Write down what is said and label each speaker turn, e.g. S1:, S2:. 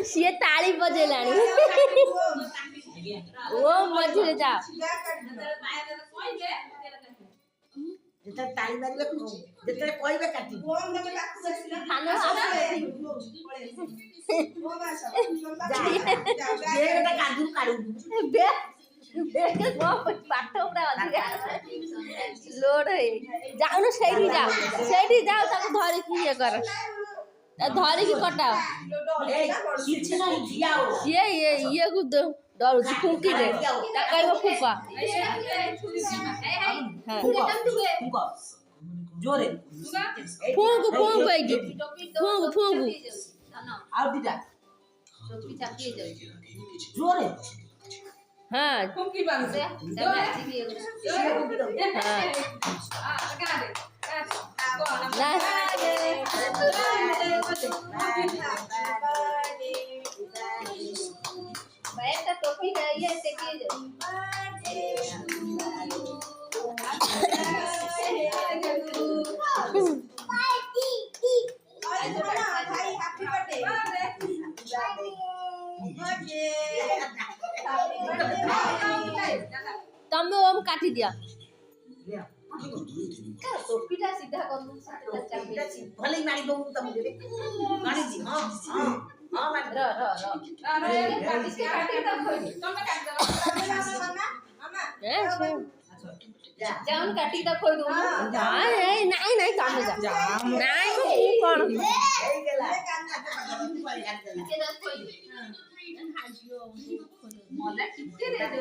S1: ସିଏ ତାଳି ବଜେଇଲାଣି ଓ ମଝିରେ ଯା
S2: ଯେତେବେଳେ ତାଳି ମାରିବେ ଯେତେବେଳେ କହିବେ କାଟି
S1: ପାଠ ପୁରା ଅଧିକା ଲୋଡ ଯାଉନ ସେଇଠି ଯାଅ ତାକୁ ଧରିକି ଇଏ କର ଧରିକି କଟାଅ ସିଏ ଇଏକୁ ଡରୁଛି ଫୁଙ୍କିଦେ ତା କହିବ ଫୁଙ୍କ
S2: ଜୋରେ
S1: ଫୁଙ୍କୁ ଏଇଠି ଫୁଙ୍କୁ
S2: ଆଉ ଦିଟା ଜୋରେ
S1: ହଁ टोपी है ये तमे ओम काटी दिया टोपीटा सीधा कर
S2: भले ही मारी दो तुम दे मारी जी हां हां हां मारी
S1: र काटी तब खोई तमे काट दो मामा जाऊन काटी तब खोई दो नहीं तमे जा नहीं तू कोन
S2: हे गेला
S1: के दस खोई मला टिपके दे दे